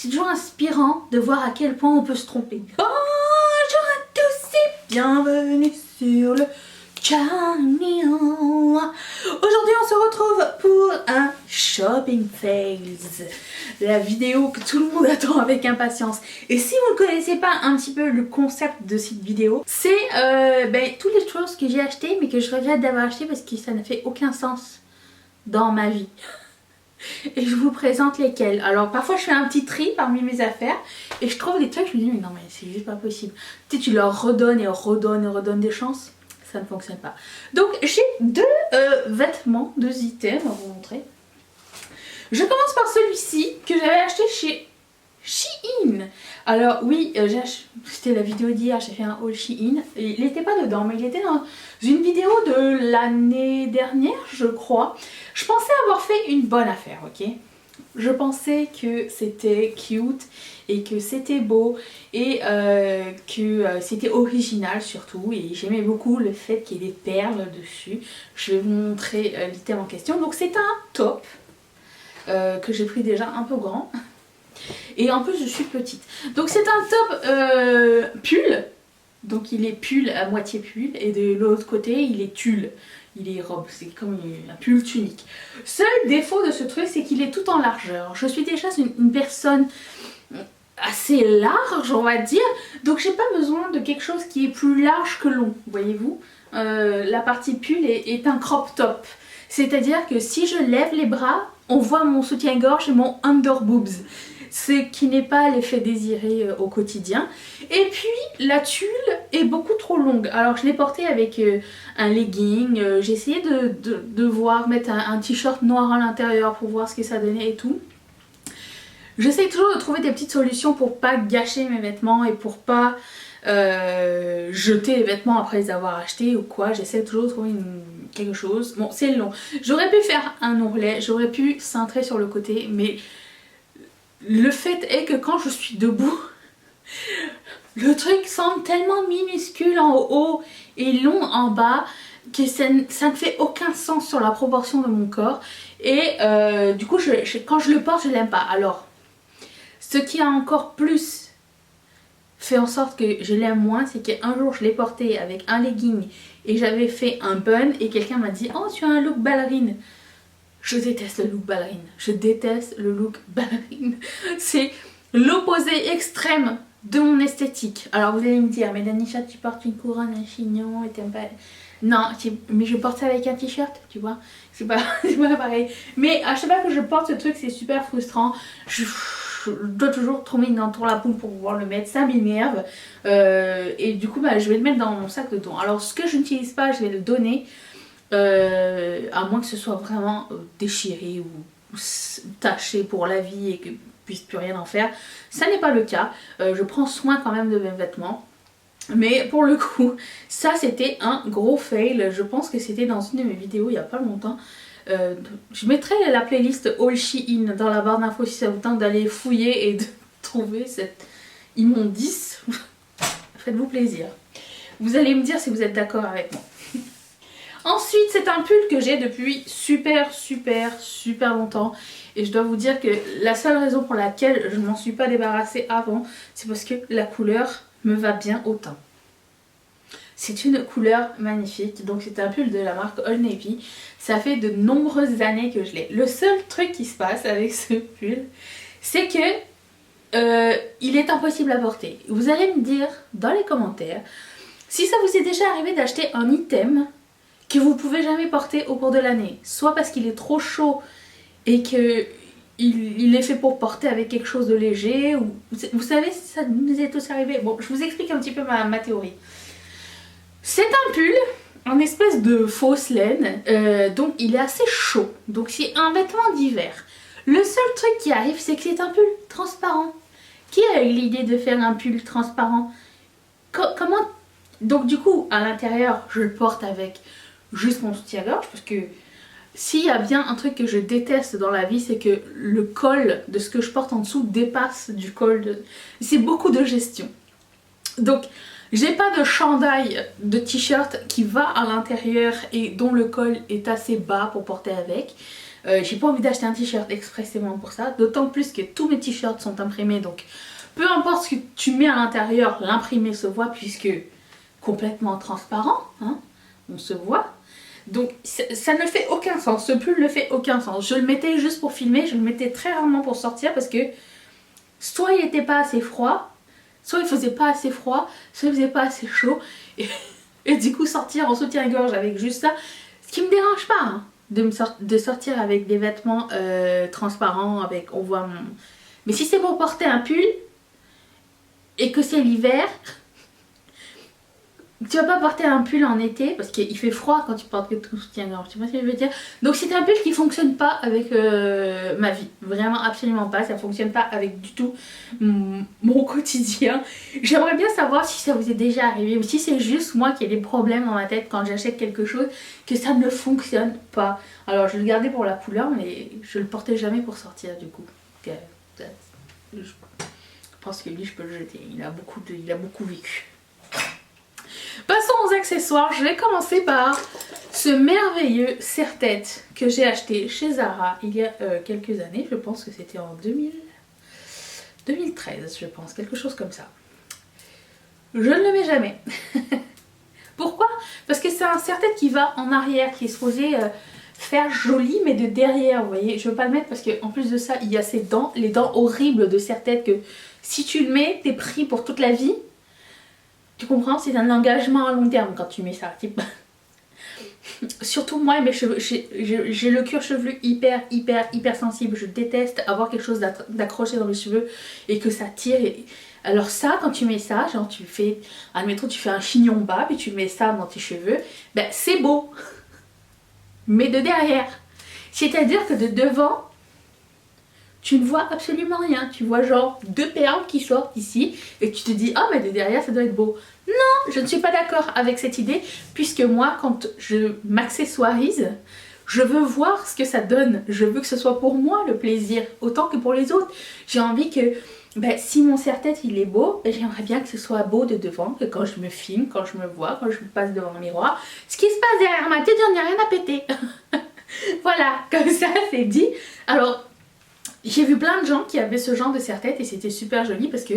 c'est toujours inspirant de voir à quel point on peut se tromper. Bonjour à tous et bienvenue sur le channel. Aujourd'hui on se retrouve pour un shopping fails, la vidéo que tout le monde attend avec impatience. Et si vous ne connaissez pas un petit peu le concept de cette vidéo, c'est toutes les choses que j'ai achetées mais que je regrette d'avoir acheté parce que ça n'a fait aucun sens dans ma vie. Et je vous présente lesquels. Alors parfois je fais un petit tri parmi mes affaires et je trouve des trucs, je me dis mais non mais c'est juste pas possible. Tu sais, tu leur redonnes et redonnes des chances, ça ne fonctionne pas. Donc j'ai deux vêtements, deux items à vous montrer. Je commence par celui-ci que j'avais acheté chez Shein. Alors oui, c'était la vidéo d'hier, j'ai fait un haul Shein. Il n'était pas dedans, mais il était dans une vidéo de l'année dernière, je crois. Je pensais avoir fait une bonne affaire, ok? Je pensais que c'était cute et que c'était beau et que c'était original surtout. Et j'aimais beaucoup le fait qu'il y ait des perles dessus. Je vais vous montrer l'item en question. Donc c'est un top que j'ai pris déjà un peu grand. Et en plus je suis petite. Donc c'est un top pull. Donc il est pull à moitié pull. Et de l'autre côté il est tulle. Il est robe. C'est comme un pull tunique. Seul défaut de ce truc c'est qu'il est tout en largeur. Je suis déjà une personne assez large on va dire. Donc j'ai pas besoin de quelque chose qui est plus large que long. Voyez-vous, la partie pull est un crop top. C'est-à-dire que si je lève les bras, on voit mon soutien-gorge et mon under boobs. Ce qui n'est pas l'effet désiré au quotidien. Et puis la tulle est beaucoup trop longue. Alors je l'ai portée avec un legging. J'ai essayé de voir, mettre un t-shirt noir à l'intérieur pour voir ce que ça donnait et tout. J'essaie toujours de trouver des petites solutions pour pas gâcher mes vêtements et pour pas jeter les vêtements après les avoir achetés ou quoi. J'essaie toujours de trouver quelque chose. Bon, c'est long. J'aurais pu faire un ourlet, j'aurais pu cintrer sur le côté, mais le fait est que quand je suis debout, le truc semble tellement minuscule en haut et long en bas que ça ne fait aucun sens sur la proportion de mon corps. Et du coup, quand je le porte, je l'aime pas. Alors, ce qui a encore plus fait en sorte que je l'aime moins, c'est qu'un jour je l'ai porté avec un legging et j'avais fait un bun et quelqu'un m'a dit « Oh, tu as un look ballerine !» Je déteste le look ballerine. Je déteste le look ballerine. C'est l'opposé extrême de mon esthétique. Alors vous allez me dire, mais Danisha, tu portes une couronne, un chignon et t'aimes pas... Non, mais je porte ça avec un t-shirt, tu vois. C'est pas pareil. Mais à chaque fois que je porte ce truc, c'est super frustrant. Je dois toujours trouver une entour la poule pour pouvoir le mettre. Ça m'énerve. Et du coup, je vais le mettre dans mon sac de dos. Alors ce que je n'utilise pas, je vais le donner. À moins que ce soit vraiment déchiré ou taché pour la vie et que je puisse plus rien en faire. Ça n'est pas le cas. Je prends soin quand même de mes vêtements. Mais pour le coup, ça c'était un gros fail. Je pense que c'était dans une de mes vidéos il n'y a pas longtemps. Je mettrai la playlist All Shein dans la barre d'infos si ça vous tente d'aller fouiller et de trouver cette immondice. Faites-vous plaisir. Vous allez me dire si vous êtes d'accord avec moi. Ensuite, c'est un pull que j'ai depuis super longtemps. Et je dois vous dire que la seule raison pour laquelle je ne m'en suis pas débarrassée avant, c'est parce que la couleur me va bien au teint. C'est une couleur magnifique. Donc c'est un pull de la marque Old Navy. Ça fait de nombreuses années que je l'ai. Le seul truc qui se passe avec ce pull, c'est que il est impossible à porter. Vous allez me dire dans les commentaires si ça vous est déjà arrivé d'acheter un item que vous pouvez jamais porter au cours de l'année, soit parce qu'il est trop chaud et que il est fait pour porter avec quelque chose de léger, ou vous savez, ça nous est tous arrivé. Bon, je vous explique un petit peu ma théorie. C'est un pull en espèce de fausse laine, donc il est assez chaud, donc c'est un vêtement d'hiver. Le seul truc qui arrive, c'est que c'est un pull transparent. Qui a eu l'idée de faire un pull transparent? Comment? Donc du coup, à l'intérieur, je le porte avec juste mon soutien-gorge, parce que s'il y a bien un truc que je déteste dans la vie, c'est que le col de ce que je porte en dessous dépasse du col de... C'est beaucoup de gestion. Donc j'ai pas de chandail de t-shirt qui va à l'intérieur et dont le col est assez bas pour porter avec. J'ai pas envie d'acheter un t-shirt expressément pour ça, d'autant plus que tous mes t-shirts sont imprimés, donc peu importe ce que tu mets à l'intérieur, l'imprimé se voit puisque complètement transparent, hein, on se voit. Donc ça ne fait aucun sens, ce pull ne fait aucun sens. Je le mettais juste pour filmer, je le mettais très rarement pour sortir parce que soit il n'était pas assez froid, soit il faisait pas assez froid, soit il faisait pas assez chaud. Et du coup sortir en soutien-gorge avec juste ça, ce qui me dérange pas, hein, de sortir avec des vêtements transparents, avec on voit mon... Mais si c'est pour porter un pull et que c'est l'hiver, tu vas pas porter un pull en été parce qu'il fait froid quand tu portes que ton soutien-gorge, tu vois ce que je veux dire. Donc c'est un pull qui fonctionne pas avec ma vie, vraiment absolument pas, ça fonctionne pas avec du tout mon quotidien. J'aimerais bien savoir si ça vous est déjà arrivé ou si c'est juste moi qui ai des problèmes dans ma tête quand j'achète quelque chose, que ça ne fonctionne pas. Alors je le gardais pour la couleur mais je le portais jamais pour sortir du coup. Je pense que lui je peux le jeter, il a beaucoup vécu. Passons aux accessoires, je vais commencer par ce merveilleux serre-tête que j'ai acheté chez Zara il y a quelques années, je pense que c'était en 2013, je pense, quelque chose comme ça. Je ne le mets jamais. Pourquoi? Parce que c'est un serre-tête qui va en arrière, qui est supposé faire joli mais de derrière, vous voyez. Je ne veux pas le mettre parce qu'en plus de ça, il y a ces dents, les dents horribles de serre-tête que si tu le mets, t'es pris pour toute la vie. Tu comprends? C'est un engagement à long terme quand tu mets ça. Surtout moi, mes cheveux, j'ai le cuir chevelu hyper sensible. Je déteste avoir quelque chose d'accroché dans les cheveux et que ça tire. Alors ça, quand tu mets ça, genre tu fais, admettons tu fais un chignon bas puis tu mets ça dans tes cheveux, ben c'est beau. Mais de derrière. C'est-à-dire que de devant, tu ne vois absolument rien. Tu vois genre deux perles qui sortent ici et tu te dis ah mais de derrière ça doit être beau. Non, je ne suis pas d'accord avec cette idée puisque moi quand je m'accessoirise, je veux voir ce que ça donne. Je veux que ce soit pour moi le plaisir autant que pour les autres. J'ai envie que si mon serre-tête il est beau, j'aimerais bien que ce soit beau de devant, que quand je me filme, quand je me vois, quand je me passe devant un miroir, ce qui se passe derrière ma tête, il n'y a rien à péter. Voilà, comme ça c'est dit. Alors j'ai vu plein de gens qui avaient ce genre de serre-tête et c'était super joli parce que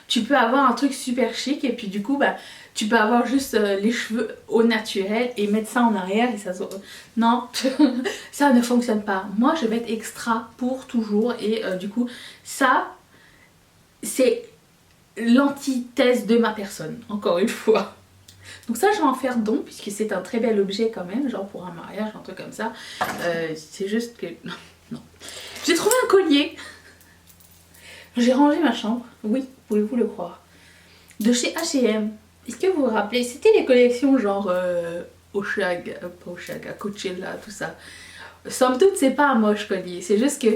tu peux avoir un truc super chic et puis du coup tu peux avoir juste les cheveux au naturel et mettre ça en arrière et ça se... Non, ça ne fonctionne pas. Moi je vais être extra pour toujours et du coup ça c'est l'antithèse de ma personne, encore une fois. Donc ça je vais en faire don puisque c'est un très bel objet quand même, genre pour un mariage, un truc comme ça. C'est juste que... Non. J'ai trouvé un collier. J'ai rangé ma chambre. Oui, pouvez-vous le croire. De chez H&M. Est-ce que vous vous rappelez? C'était les collections genre Oshaga, pas Oshaga, Coachella, tout ça. Somme toute, c'est pas un moche collier. C'est juste que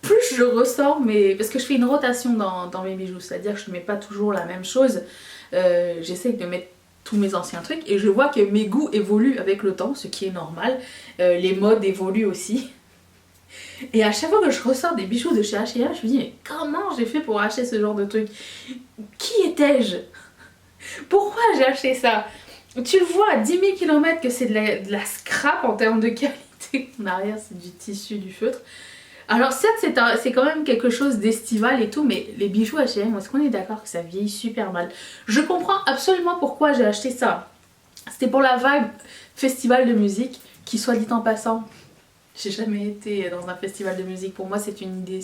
plus je ressors, parce que je fais une rotation dans mes bijoux. C'est-à-dire que je ne mets pas toujours la même chose. J'essaye de mettre tous mes anciens trucs. Et je vois que mes goûts évoluent avec le temps, ce qui est normal. Les modes évoluent aussi. Et à chaque fois que je ressors des bijoux de chez H&M, je me dis mais comment j'ai fait pour acheter ce genre de truc? Qui étais-je? Pourquoi j'ai acheté ça? Tu le vois à 10 000 km que c'est de la scrap en termes de qualité. En arrière c'est du tissu, du feutre. Alors certes c'est quand même quelque chose d'estival et tout, mais les bijoux H&M, est-ce qu'on est d'accord que ça vieillit super mal? Je comprends absolument pourquoi j'ai acheté ça. C'était pour la vibe festival de musique, qui soit dit en passant... J'ai jamais été dans un festival de musique, pour moi c'est une idée,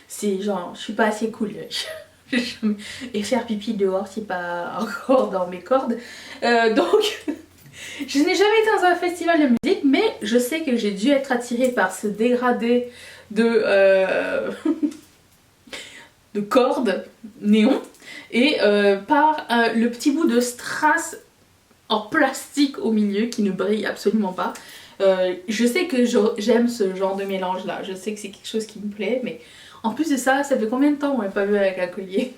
c'est genre je suis pas assez cool. Et faire pipi dehors c'est pas encore dans mes cordes. Donc je n'ai jamais été dans un festival de musique, mais je sais que j'ai dû être attirée par ce dégradé de cordes néon et par le petit bout de strass en plastique au milieu qui ne brille absolument pas. Je sais que j'aime ce genre de mélange là, je sais que c'est quelque chose qui me plaît, mais en plus de ça, ça fait combien de temps qu'on n'est pas vu avec un collier?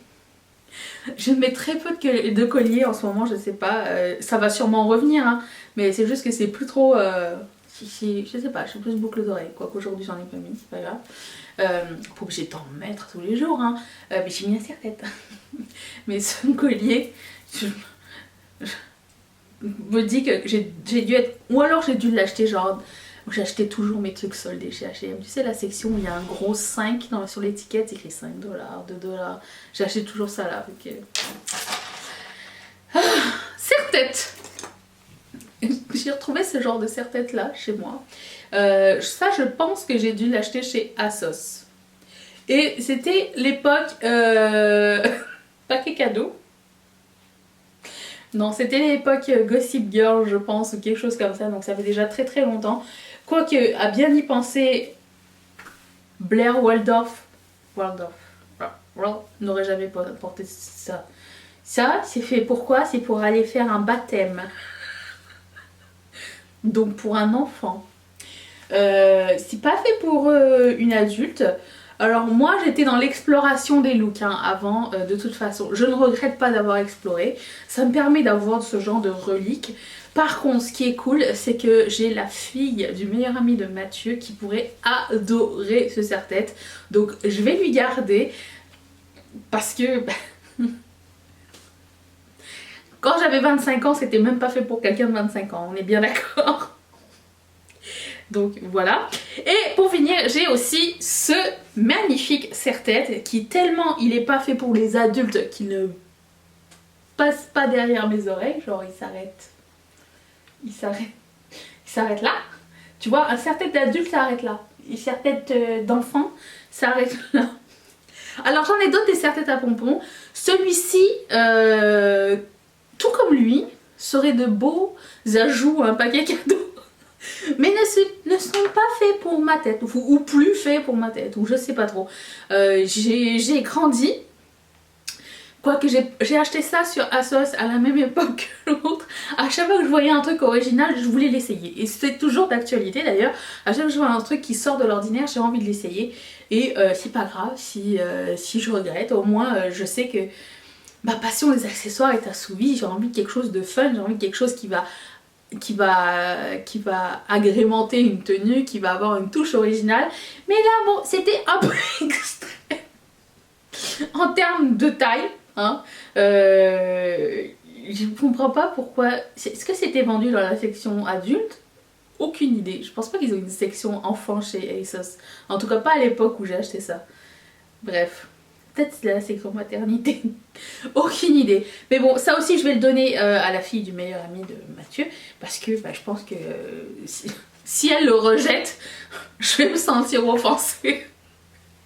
Je mets très peu de colliers en ce moment, je sais pas, ça va sûrement revenir, hein, mais c'est juste que c'est plus trop, je sais pas, je suis plus boucle d'oreille, quoi qu'aujourd'hui j'en ai pas mis, c'est pas grave. Pas obligé d'en mettre tous les jours, hein, mais j'ai mis un serre-tête. Mais ce collier, je me dis que j'ai dû être, ou alors j'ai dû l'acheter genre J'ai acheté toujours mes trucs soldés chez H&M. Tu sais, la section où il y a un gros 5 sur l'étiquette, c'est écrit 5 $, 2 $. J'ai acheté toujours ça là. Serre-tête. J'ai retrouvé ce genre de serre-tête là chez moi. Ça, je pense que j'ai dû l'acheter chez ASOS. Et c'était l'époque paquet cadeau. Non, c'était l'époque Gossip Girl, je pense, ou quelque chose comme ça. Donc ça fait déjà très très longtemps. Quoique, à bien y penser, Blair Waldorf n'aurait jamais porté ça. Ça, c'est fait pourquoi? C'est pour aller faire un baptême. Donc pour un enfant. C'est pas fait pour une adulte. Alors moi j'étais dans l'exploration des looks avant, de toute façon. Je ne regrette pas d'avoir exploré. Ça me permet d'avoir ce genre de reliques. Par contre, ce qui est cool, c'est que j'ai la fille du meilleur ami de Mathieu qui pourrait adorer ce serre-tête. Donc je vais lui garder parce que quand j'avais 25 ans, c'était même pas fait pour quelqu'un de 25 ans. On est bien d'accord? Donc voilà. Et pour finir, j'ai aussi ce magnifique serre-tête qui tellement il est pas fait pour les adultes qu'il ne passe pas derrière mes oreilles. Genre il s'arrête là. Tu vois, un serre-tête d'adulte s'arrête là. Un serre-tête d'enfant s'arrête là. Alors j'en ai d'autres des serre-têtes à pompons. Celui-ci, tout comme lui, serait de beaux ajouts à un paquet cadeau. Mais ne sont pas faits pour ma tête, ou plus faits pour ma tête, ou je sais pas trop. J'ai grandi, quoique j'ai acheté ça sur ASOS à la même époque que l'autre. À chaque fois que je voyais un truc original, je voulais l'essayer. Et c'est toujours d'actualité d'ailleurs. À chaque fois que je vois un truc qui sort de l'ordinaire, j'ai envie de l'essayer. Et c'est pas grave si je regrette, au moins je sais que ma passion des accessoires est assouvie. J'ai envie de quelque chose de fun, j'ai envie de quelque chose qui va agrémenter une tenue, qui va avoir une touche originale. Mais là, bon, c'était un peu extrême en termes de taille. Hein. Je comprends pas pourquoi. Est-ce que c'était vendu dans la section adulte? Aucune idée. Je pense pas qu'ils ont une section enfant chez ASOS. En tout cas, pas à l'époque où j'ai acheté ça. Bref. Peut-être c'est la section maternité. Aucune idée. Mais bon, ça aussi, je vais le donner à la fille du meilleur ami de Mathieu. Parce que je pense que si elle le rejette, je vais me sentir offensée.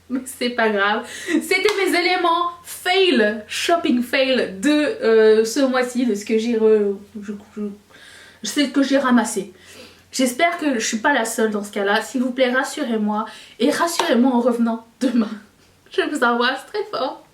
Mais c'est pas grave. C'était mes éléments fail, shopping fail de ce mois-ci, de ce que j'ai ramassé. J'espère que je suis pas la seule dans ce cas-là. S'il vous plaît, rassurez-moi. Et rassurez-moi en revenant demain. Je vous embrasse très fort.